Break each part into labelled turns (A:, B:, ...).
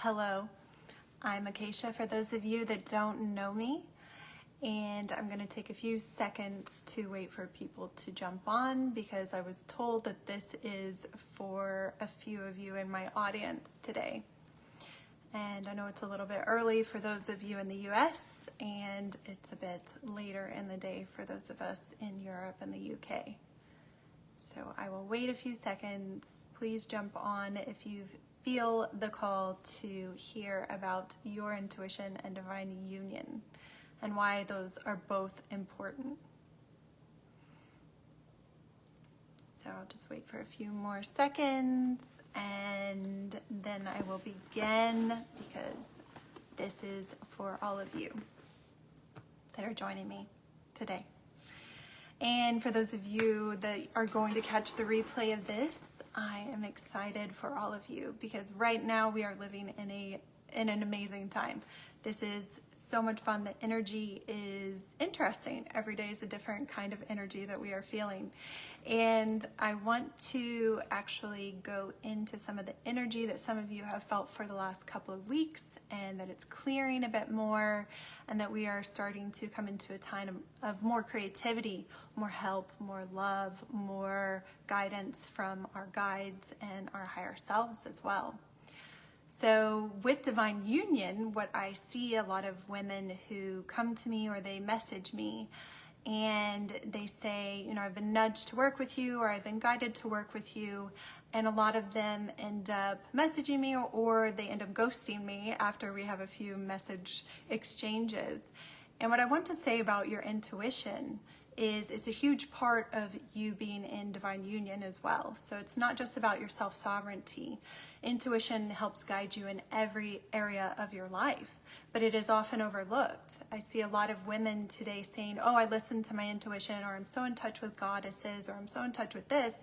A: Hello, I'm Acacia for those of you that don't know me, and I'm going to take a few seconds to wait for people to jump on because I was told that this is for a few of you in my audience today. And I know it's a little bit early for those of you in the US, and it's a bit later in the day for those of us in Europe and the UK. So I will wait a few seconds. Please jump on if you feel the call to hear about your intuition and divine union and why those are both important. So I'll just wait for a few more seconds and then I will begin because this is for all of you that are joining me today. And for those of you that are going to catch the replay of this, I am excited for all of you because right now we are living in an amazing time. This is so much fun. The energy is interesting. Every day is a different kind of energy that we are feeling. And I want to actually go into some of the energy that some of you have felt for the last couple of weeks, and that it's clearing a bit more, and that we are starting to come into a time of more creativity, more help, more love, more guidance from our guides and our higher selves as well. So with divine union, what I see a lot of women who come to me or they message me and they say, you know, I've been nudged to work with you or I've been guided to work with you. And a lot of them end up messaging me or they end up ghosting me after we have a few message exchanges. And what I want to say about your intuition is it's a huge part of you being in divine union as well. So it's not just about your self-sovereignty. Intuition helps guide you in every area of your life, but it is often overlooked. I see a lot of women today saying, oh, I listen to my intuition, or I'm so in touch with goddesses, or I'm so in touch with this.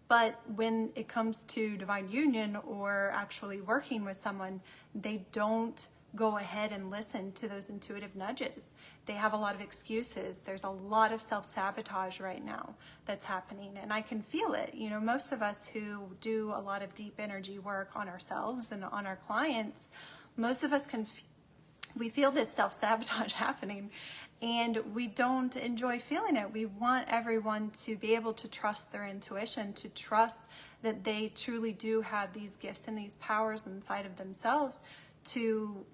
A: But when it comes to divine union or actually working with someone, they don't go ahead and listen to those intuitive nudges. They have a lot of excuses. There's a lot of self-sabotage right now that's happening, and I can feel it. You know, most of us who do a lot of deep energy work on ourselves and on our clients, most of us we feel this self-sabotage happening, and we don't enjoy feeling it. We want everyone to be able to trust their intuition, to trust that they truly do have these gifts and these powers inside of themselves to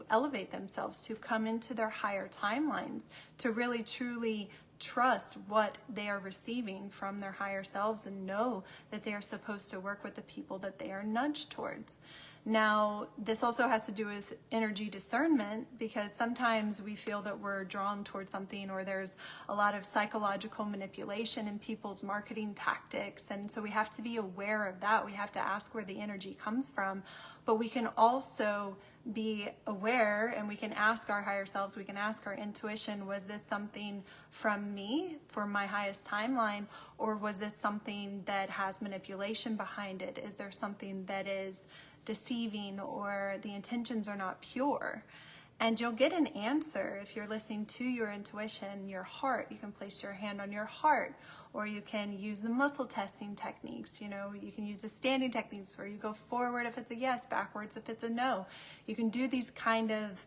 A: elevate themselves, to come into their higher timelines, to really truly trust what they are receiving from their higher selves and know that they are supposed to work with the people that they are nudged towards. Now, this also has to do with energy discernment, because sometimes we feel that we're drawn towards something, or there's a lot of psychological manipulation in people's marketing tactics. And so we have to be aware of that. We have to ask where the energy comes from, but we can also be aware and we can ask our higher selves, we can ask our intuition, was this something from me for my highest timeline, or was this something that has manipulation behind it? Is there something that is deceiving or the intentions are not pure? And you'll get an answer if you're listening to your intuition, your heart. You can place your hand on your heart, or you can use the muscle testing techniques. You know, you can use the standing techniques where you go forward if it's a yes, backwards if it's a no. You can do these kind of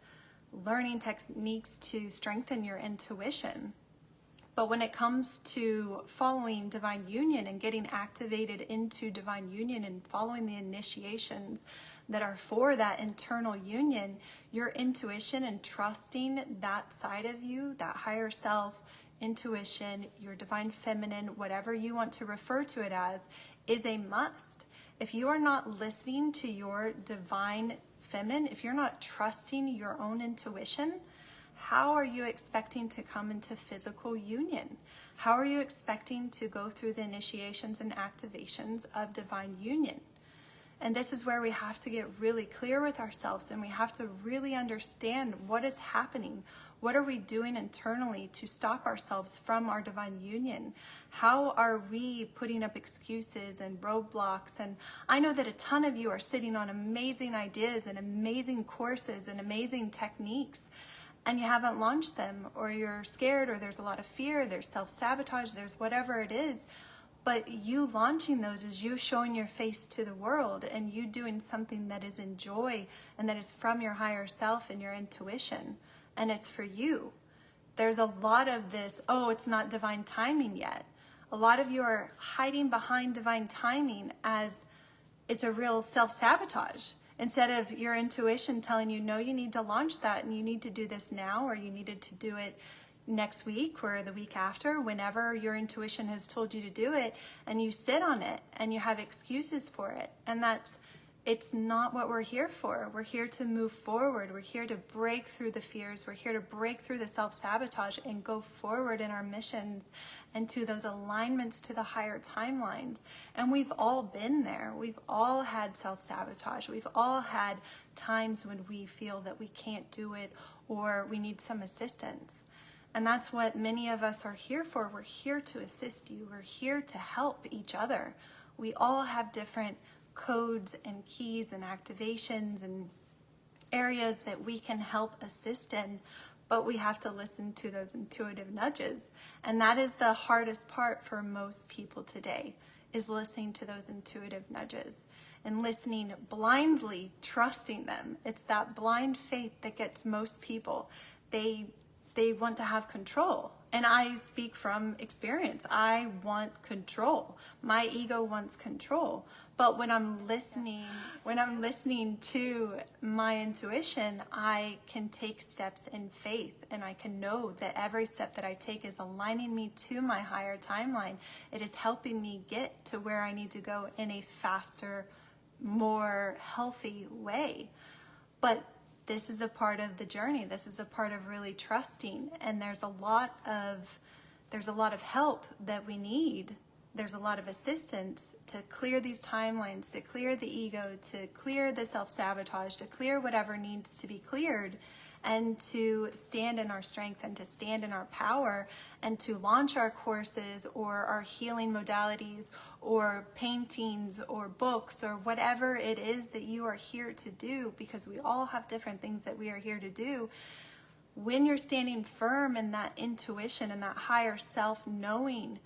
A: learning techniques to strengthen your intuition. But when it comes to following divine union and getting activated into divine union and following the initiations that are for that internal union, your intuition and trusting that side of you, that higher self, intuition, your divine feminine, whatever you want to refer to it as, is a must. If you are not listening to your divine feminine, if you're not trusting your own intuition, how are you expecting to come into physical union? How are you expecting to go through the initiations and activations of divine union? And this is where we have to get really clear with ourselves, and we have to really understand what is happening. What are we doing internally to stop ourselves from our divine union? How are we putting up excuses and roadblocks? And I know that a ton of you are sitting on amazing ideas and amazing courses and amazing techniques, and you haven't launched them, or you're scared, or there's a lot of fear, there's self-sabotage, there's whatever it is. But you launching those is you showing your face to the world, and you doing something that is in joy and that is from your higher self and your intuition, and it's for you. There's a lot of this, oh, it's not divine timing yet. A lot of you are hiding behind divine timing as it's a real self-sabotage. Instead of your intuition telling you, no, you need to launch that and you need to do this now, or you needed to do it next week or the week after, whenever your intuition has told you to do it, and you sit on it and you have excuses for it. And it's not what we're here for. We're here to move forward. We're here to break through the fears. We're here to break through the self-sabotage and go forward in our missions and to those alignments to the higher timelines. And we've all been there. We've all had self-sabotage. We've all had times when we feel that we can't do it or we need some assistance. And that's what many of us are here for. We're here to assist you. We're here to help each other. We all have different codes and keys and activations and areas that we can help assist in, but we have to listen to those intuitive nudges. And that is the hardest part for most people today, is listening to those intuitive nudges and listening blindly, trusting them. It's that blind faith that gets most people. They want to have control. And I speak from experience. I want control. My ego wants control. But when I'm listening to my intuition, I can take steps in faith, and I can know that every step that I take is aligning me to my higher timeline. It is helping me get to where I need to go in a faster, more healthy way. But this is a part of the journey. This is a part of really trusting, and there's a lot of help that we need. There's a lot of assistance to clear these timelines, to clear the ego, to clear the self-sabotage, to clear whatever needs to be cleared, and to stand in our strength and to stand in our power and to launch our courses or our healing modalities or paintings or books or whatever it is that you are here to do, because we all have different things that we are here to do. When you're standing firm in that intuition and that higher self knowing,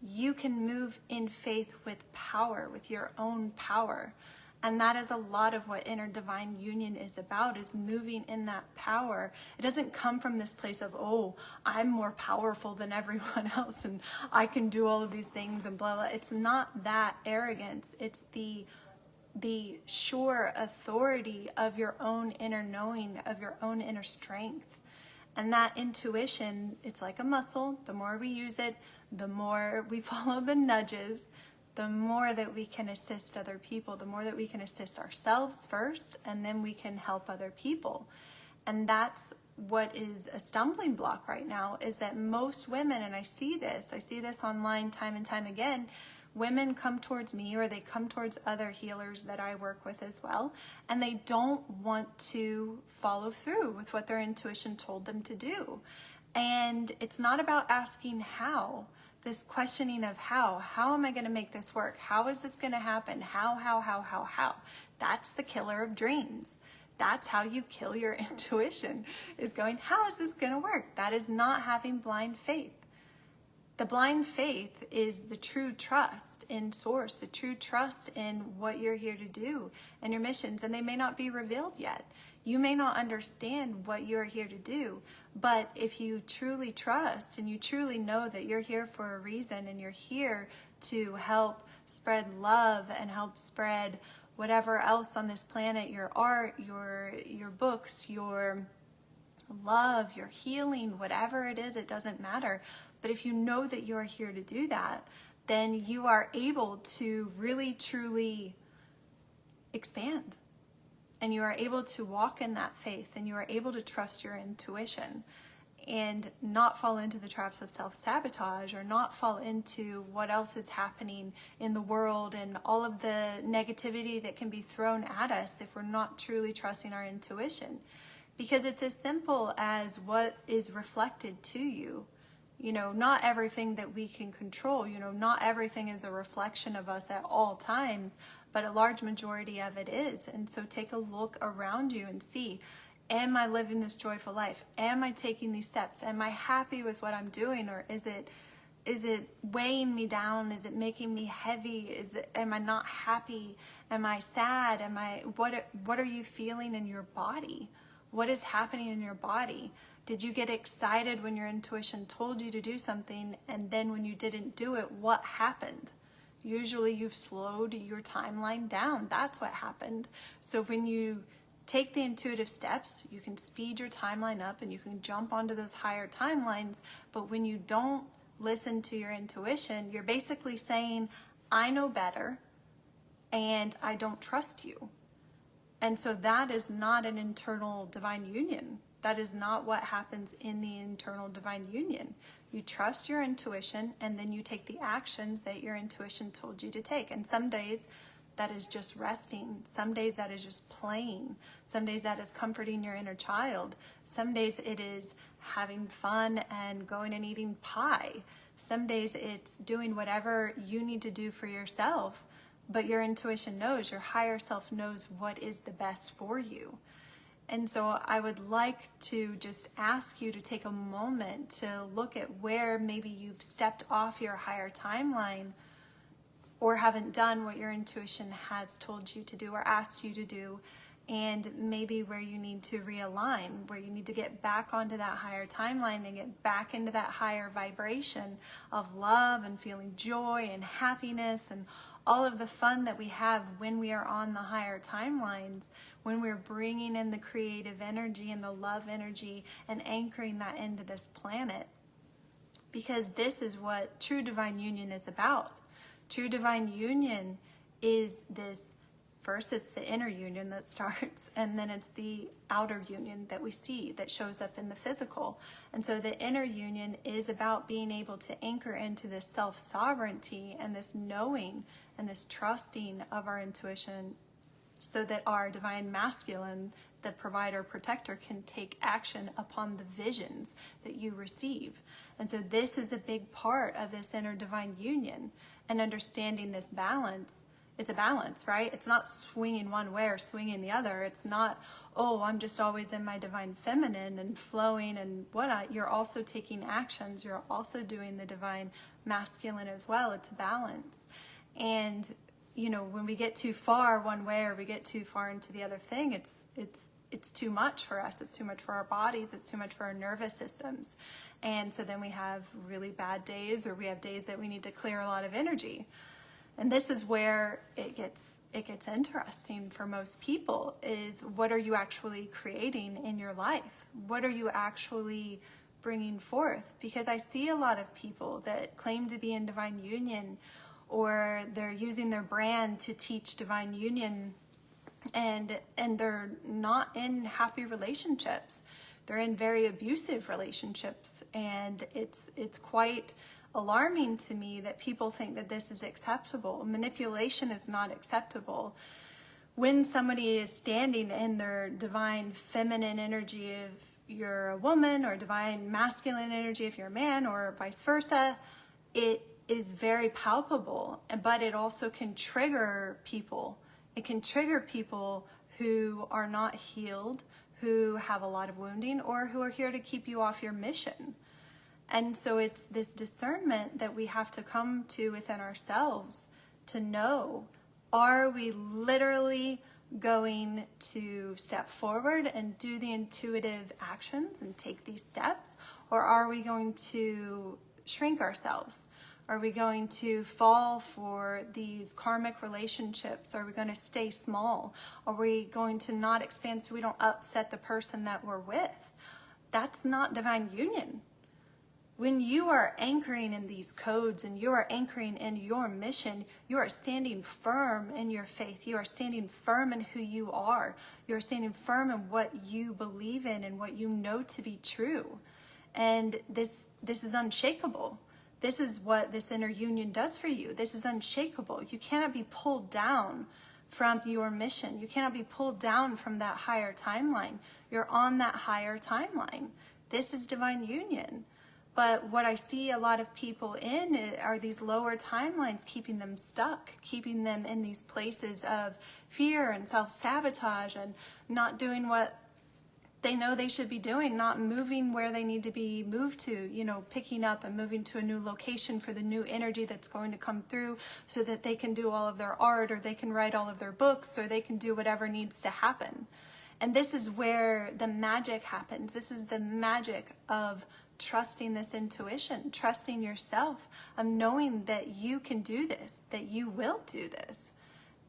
A: you can move in faith with power, with your own power. And that is a lot of what inner divine union is about, is moving in that power. It doesn't come from this place of, oh, I'm more powerful than everyone else and I can do all of these things and blah, blah. It's not that arrogance. It's the sure authority of your own inner knowing, of your own inner strength. And that intuition, it's like a muscle. The more we use it, the more we follow the nudges, the more that we can assist other people, the more that we can assist ourselves first, and then we can help other people. And that's what is a stumbling block right now, is that most women, and I see this online time and time again, women come towards me or they come towards other healers that I work with as well, and they don't want to follow through with what their intuition told them to do. And it's not about asking how. This questioning of how am I going to make this work? How is this going to happen? How? That's the killer of dreams. That's how you kill your intuition, is going, how is this going to work? That is not having blind faith. The blind faith is the true trust in source, the true trust in what you're here to do and your missions, and they may not be revealed yet. You may not understand what you're here to do, but if you truly trust and you truly know that you're here for a reason and you're here to help spread love and help spread whatever else on this planet, your art, your books, your love, your healing, whatever it is, it doesn't matter. But if you know that you are here to do that, then you are able to really, truly expand. And you are able to walk in that faith, and you are able to trust your intuition and not fall into the traps of self-sabotage, or not fall into what else is happening in the world and all of the negativity that can be thrown at us if we're not truly trusting our intuition. Because it's as simple as what is reflected to you. You know, not everything that we can control, not everything is a reflection of us at all times, but a large majority of it is. And so take a look around you and see, am I living this joyful life? Am I taking these steps? Am I happy with what I'm doing? Or is Is it weighing me down? Is it making me heavy? Am I not happy? Am I sad? What are you feeling in your body? What is happening in your body? Did you get excited when your intuition told you to do something, and then when you didn't do it, what happened? Usually you've slowed your timeline down. That's what happened. So when you take the intuitive steps, you can speed your timeline up and you can jump onto those higher timelines. But when you don't listen to your intuition, you're basically saying, I know better and I don't trust you. And so that is not an internal divine union. That is not what happens in the internal divine union. You trust your intuition and then you take the actions that your intuition told you to take. And some days that is just resting. Some days that is just playing. Some days that is comforting your inner child. Some days it is having fun and going and eating pie. Some days it's doing whatever you need to do for yourself, but your intuition knows, your higher self knows what is the best for you. And so I would like to just ask you to take a moment to look at where maybe you've stepped off your higher timeline or haven't done what your intuition has told you to do or asked you to do, and maybe where you need to realign, where you need to get back onto that higher timeline and get back into that higher vibration of love and feeling joy and happiness and all of the fun that we have when we are on the higher timelines, when we're bringing in the creative energy and the love energy and anchoring that into this planet. Because this is what true divine union is about. True divine union is this, first it's the inner union that starts, and then it's the outer union that we see that shows up in the physical. And so the inner union is about being able to anchor into this self-sovereignty and this knowing and this trusting of our intuition, so that our divine masculine, the provider, protector, can take action upon the visions that you receive. And so this is a big part of this inner divine union, and understanding this balance. It's a balance, right? It's not swinging one way or swinging the other. It's not, oh, I'm just always in my divine feminine and flowing and whatnot. You're also taking actions. You're also doing the divine masculine as well. It's a balance. And you know, when we get too far one way or we get too far into the other thing, it's too much for us. It's too much for our bodies. It's too much for our nervous systems. And so then we have really bad days, or we have days that we need to clear a lot of energy. And this is where it gets interesting for most people, is what are you actually creating in your life? What are you actually bringing forth? Because I see a lot of people that claim to be in divine union, or they're using their brand to teach divine union, and they're not in happy relationships. They're in very abusive relationships, and it's quite alarming to me that people think that this is acceptable. Manipulation is not acceptable. When somebody is standing in their divine feminine energy if you're a woman, or divine masculine energy if you're a man, or vice versa, it is very palpable, but it also can trigger people. It can trigger people who are not healed, who have a lot of wounding, or who are here to keep you off your mission. And so it's this discernment that we have to come to within ourselves to know, are we literally going to step forward and do the intuitive actions and take these steps, or are we going to shrink ourselves? Are we going to fall for these karmic relationships? Are we going to stay small? Are we going to not expand so we don't upset the person that we're with? That's not divine union. When you are anchoring in these codes and you are anchoring in your mission, you are standing firm in your faith. You are standing firm in who you are. You are standing firm in what you believe in and what you know to be true. And this is unshakable. This is what this inner union does for you. This is unshakable. You cannot be pulled down from your mission. You cannot be pulled down from that higher timeline. You're on that higher timeline. This is divine union. But what I see a lot of people in are these lower timelines, keeping them stuck, keeping them in these places of fear and self-sabotage and not doing what they know they should be doing, not moving where they need to be moved to, you know, picking up and moving to a new location for the new energy that's going to come through so that they can do all of their art, or they can write all of their books, or they can do whatever needs to happen. And this is where the magic happens. This is the magic of trusting this intuition, trusting yourself, of knowing that you can do this, that you will do this,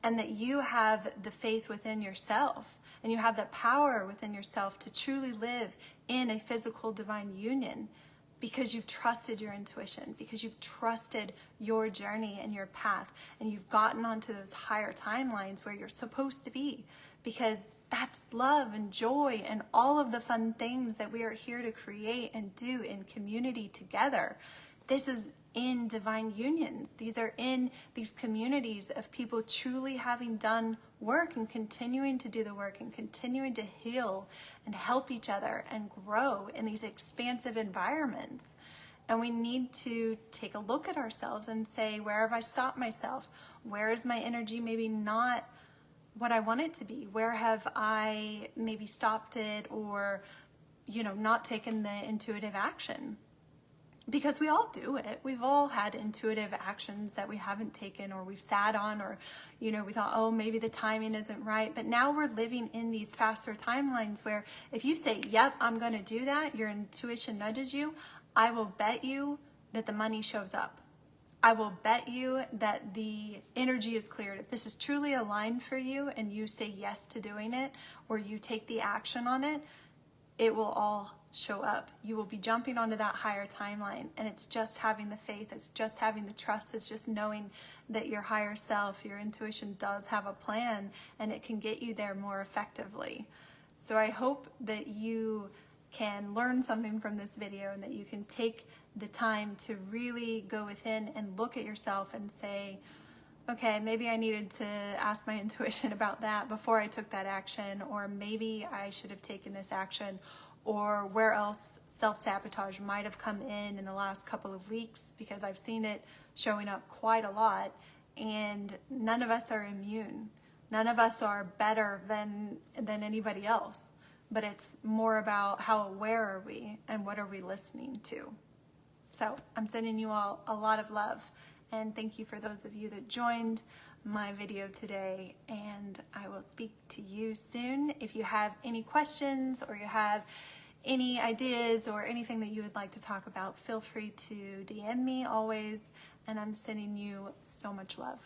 A: and that you have the faith within yourself, and you have the power within yourself to truly live in a physical divine union, because you've trusted your intuition, because you've trusted your journey and your path, and you've gotten onto those higher timelines where you're supposed to be, because that's love and joy and all of the fun things that we are here to create and do in community together. This is in divine unions. These are in these communities of people truly having done work and continuing to do the work and continuing to heal and help each other and grow in these expansive environments. And we need to take a look at ourselves and say, where have I stopped myself? Where is my energy maybe not what I want it to be? Where have I maybe stopped it, or, you know, not taken the intuitive action? Because we all do it. We've all had intuitive actions that we haven't taken, or we've sat on, or, you know, we thought, oh, maybe the timing isn't right. But now we're living in these faster timelines where if you say, yep, I'm going to do that, your intuition nudges you, I will bet you that the money shows up. I will bet you that the energy is cleared. If this is truly aligned for you and you say yes to doing it, or you take the action on it, it will all show up. You will be jumping onto that higher timeline, and it's just having the faith, it's just having the trust, it's just knowing that your higher self, your intuition does have a plan, and it can get you there more effectively. So I hope that you can learn something from this video, and that you can take the time to really go within and look at yourself and say, okay, maybe I needed to ask my intuition about that before I took that action, or maybe I should have taken this action, or where else self-sabotage might have come in the last couple of weeks, because I've seen it showing up quite a lot, and none of us are immune. None of us are better than anybody else, but it's more about how aware are we and what are we listening to. So I'm sending you all a lot of love, and thank you for those of you that joined my video today, and I will speak to you soon. If you have any questions, or you have any ideas or anything that you would like to talk about, feel free to DM me always, and I'm sending you so much love.